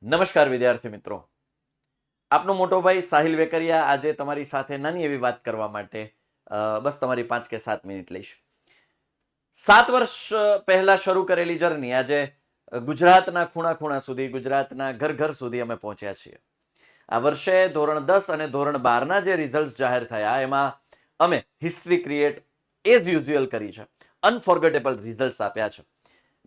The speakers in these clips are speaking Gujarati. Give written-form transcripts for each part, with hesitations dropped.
નમસ્કાર વિદ્યાર્થી મિત્રો, આપનો મોટો ભાઈ સાહિલ વેકરિયા આજે તમારી સાથે નાની એવી વાત કરવા માટે બસ તમારી 5 કે 7 મિનિટ લઈશ. 7 વર્ષ પહેલા શરૂ કરેલી જર્ની આજે ગુજરાતના ખૂણા ખૂણા સુધી, ગુજરાતના ઘર ઘર સુધી અમે પહોંચ્યા છીએ. આ વર્ષે ધોરણ 10 અને ધોરણ 12ના જે રિઝલ્ટ જાહેર થયા એમાં અમે હિસ્ટ્રી ક્રિએટ એઝ યુઝ્યુઅલ કરી છે. અનફોર્ગેટેબલ રિઝલ્ટ્સ આપ્યા છે.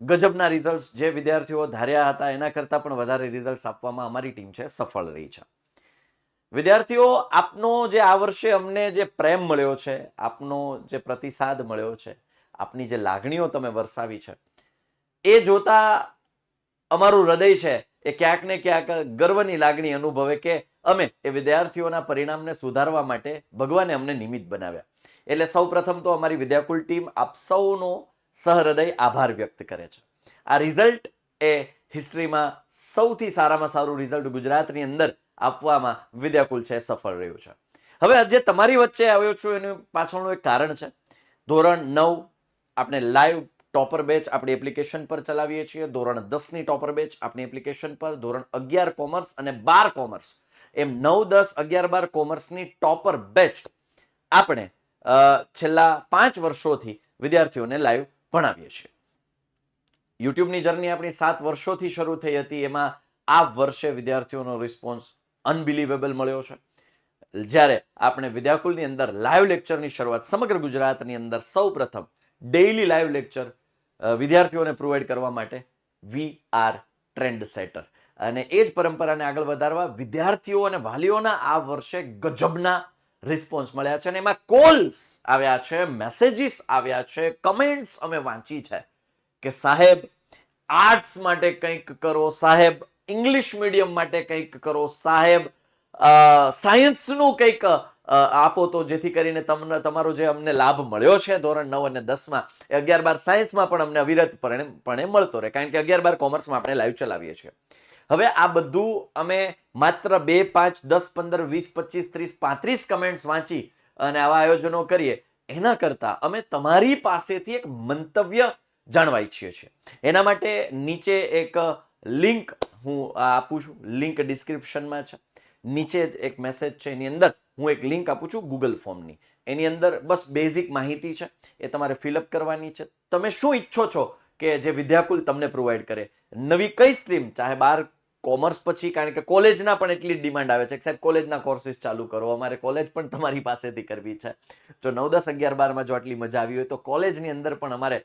ગજબના રિઝલ્ટ્સ જે વિદ્યાર્થીઓ ધાર્યા હતા એના કરતાં પણ વધારે રિઝલ્ટ્સ આપવામાં અમારી ટીમ છે સફળ રહી છે. વિદ્યાર્થીઓ, આપનો જે આ વર્ષે અમને જે પ્રેમ મળ્યો છે, આપનો જે પ્રતિસાદ મળ્યો છે, આપની જે લાગણીઓ તમે વરસાવી છે, એ જોતા અમારું હૃદય છે એ ક્યાંક ને ક્યાંક ગર્વની લાગણી અનુભવે કે અમે એ વિદ્યાર્થીઓના પરિણામને સુધારવા માટે ભગવાને અમને નિમિત્ત બનાવ્યા. એટલે સૌ પ્રથમ તો અમારી વિદ્યાકુલ ટીમ આપ સૌનો સહૃદય આભાર વ્યક્ત કરે છે. આ રિઝલ્ટ એ હિસ્ટ્રીમાં સૌથી સારામાં સારું રિઝલ્ટ ગુજરાતની અંદર આપવામાં વિદ્યાકુલ છે સફળ રહ્યું છે. હવે આજે તમારી વચ્ચે આવ્યો છું એનું પાછળનું એક કારણ છે. ધોરણ 9 આપણે લાઈવ ટોપર બેચ આપણી એપ્લિકેશન પર ચલાવીએ છીએ. ધોરણ 10ની ટોપર બેચ આપણી એપ્લિકેશન પર, ધોરણ 11 કોમર્સ અને 12 કોમર્સ, એમ 9, 10, 11, 12 કોમર્સની ટોપર બેચ આપણે છેલ્લા 5 વર્ષોથી વિદ્યાર્થીઓને લાઈવ ભણાવીએ છીએ. યુટ્યુબની જર્ની આપણી 7 વર્ષોથી શરૂ થઈ હતી. એમાં આ વર્ષે વિદ્યાર્થીઓનો રિસ્પોન્સ અનબિલીવેબલ મળ્યો છે. જ્યારે આપણે વિદ્યાકુલની અંદર લાઈવ લેક્ચરની શરૂઆત સમગ્ર ગુજરાતની અંદર સૌ પ્રથમ ડેઇલી લાઈવ લેક્ચર વિદ્યાર્થીઓને પ્રોવાઈડ કરવા માટે વી આર ટ્રેન્ડ સેટર, અને એ જ પરંપરાને આગળ વધારવા વિદ્યાર્થીઓ અને વાલીઓના આ વર્ષે ગજબના રિસ્પોન્સ મળ્યા છે. અને એમાં કોલ્સ આવ્યા છે, મેસેજીસ આવ્યા છે, કમેન્ટ્સ અમે વાંચી છે કે સાહેબ આર્ટ્સ માટે કંઈક કરો, સાહેબ ઇંગ્લિશ મીડિયમ માટે કંઈક કરો, સાહેબ સાયન્સનું કંઈક આપો તો જેથી કરીને તમને તમારો જે અમને લાભ મળ્યો છે ધોરણ 9 અને 10માં એ 11, 12 સાયન્સમાં પણ અમને અવિરતપણે મળતો રહે, કારણ કે 11, 12 કોમર્સમાં આપણે લાઈવ ચલાવીએ છીએ. હવે આ બધું અમે માત્ર 2, 5, 10, 15, 20, 25, 30, 35 કમેન્ટ્સ વાંચી અને આવા આયોજનો કરીએ એના કરતા અમે તમારી પાસેથી એક મંતવ્ય જાણવા ઈચ્છીએ છીએ. એના માટે નીચે એક લિંક હું આપું છું, લિંક ડિસ્ક્રિપ્શનમાં છે. નીચે જ એક મેસેજ છે, એની અંદર હું એક લિંક આપું છું ગૂગલ ફોર્મની. એની અંદર બસ બેઝિક માહિતી છે, એ તમારે ફિલઅપ કરવાની છે. તમે શું ઈચ્છો છો કે જે વિદ્યાકુલ તમને પ્રોવાઈડ કરે, નવી કઈ સ્ટ્રીમ, ચાહે 12 કોમર્સ પછી, કારણ કે કોલેજના પણ એટલી ડિમાન્ડ આવે છે કે સાહેબ કોલેજના કોર્સિસ ચાલુ કરો, અમારે કોલેજ પણ તમારી પાસેથી કરવી છે. જો 9, 10, 11, 12માં જો આટલી મજા આવી હોય તો કોલેજની અંદર પણ અમારે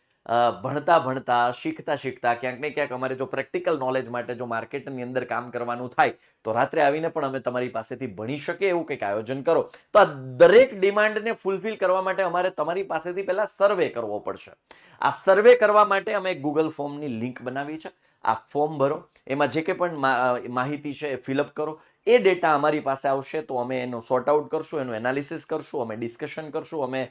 ભણતા ભણતા, શીખતા શીખતા, ક્યાંક ને ક્યાંક અમારે જો પ્રેક્ટિકલ નોલેજ માટે જો માર્કેટની અંદર કામ કરવાનું થાય તો રાત્રે આવીને પણ અમે તમારી પાસેથી ભણી શકીએ એવું કંઈક આયોજન કરો. તો આ દરેક ડિમાન્ડને ફૂલફિલ કરવા માટે અમારે તમારી પાસેથી પહેલા સર્વે કરવો પડશે. આ સર્વે કરવા માટે અમે ગૂગલ ફોર્મની લિંક બનાવી છે. આ ફોર્મ ભરો, એમાં જે કંઈ પણ માહિતી છે એ ફિલઅપ કરો. એ ડેટા અમારી પાસે આવશે તો અમે એનો સોર્ટ આઉટ કરશું, એનું એનાલિસિસ કરશું, અમે ડિસ્કશન કરશું, અમે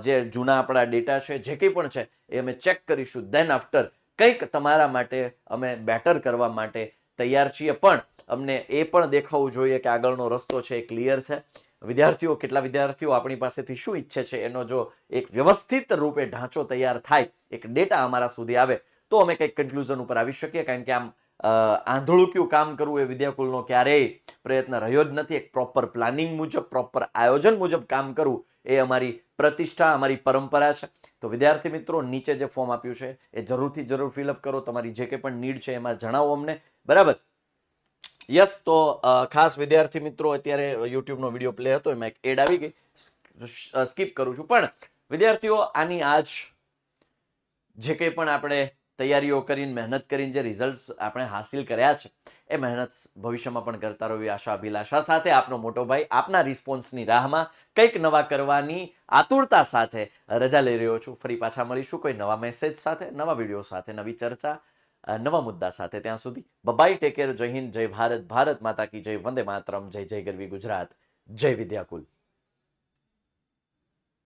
જે જૂના આપણા ડેટા છે, જે કંઈ પણ છે એ અમે ચેક કરીશું. દેન આફ્ટર કંઈક તમારા માટે અમે બેટર કરવા માટે તૈયાર છીએ. પણ અમને એ પણ દેખાવું જોઈએ કે આગળનો રસ્તો છે એ ક્લિયર છે. વિદ્યાર્થીઓ, કેટલા વિદ્યાર્થીઓ આપણી પાસેથી શું ઈચ્છે છે એનો જો એક વ્યવસ્થિત રૂપે ઢાંચો તૈયાર થાય, એક ડેટા અમારા સુધી આવે તો અમે કંઈક કન્ક્લુઝન ઉપર આવી શકીએ. કારણ કે આમ આંધળું કામ કરવું એ વિદ્યાકુલનો ક્યારેય પ્રયત્ન રહ્યો જ નથી. એક પ્રોપર પ્લાનિંગ મુજબ, પ્રોપર આયોજન મુજબ કામ કરવું એ અમારી પ્રતિષ્ઠા, અમારી પરંપરા છે. તો વિદ્યાર્થી મિત્રો, નીચે જે ફોર્મ આપ્યું છે એ જરૂરથી જરૂર ફિલઅપ કરો. તમારી જે કંઈ પણ નીડ છે એમાં જણાવો અમને, બરાબર? યસ. તો ખાસ વિદ્યાર્થી મિત્રો, અત્યારે યુટ્યુબનો વિડીયો પ્લે હતો, એમાં એક એડ આવી ગઈ, સ્કીપ કરું છું. પણ વિદ્યાર્થીઓ, આની આજ જે કંઈ પણ આપણે તૈયારીઓ કરીને, મહેનત કરીને જે રિઝલ્ટ્સ આપણે હાસિલ કર્યા છે એ મહેનત ભવિષ્યમાં પણ કરતા રહો એવી આશા અભિલાષા સાથે આપનો મોટો ભાઈ આપના રિસ્પોન્સની રાહમાં કંઈક નવા કરવાની આતુરતા સાથે રજા લઈ રહ્યો છું. ફરી પાછા મળીશું કોઈ નવા મેસેજ સાથે, નવા વિડીયો સાથે, નવી ચર્ચા, નવા મુદ્દા સાથે. ત્યાં સુધી બાય, ટેક કેર, જય હિન્દ, જય ભારત, ભારત માતા કી જય, વંદે માતરમ, જય જય ગરવી ગુજરાત, જય વિદ્યાકુલ.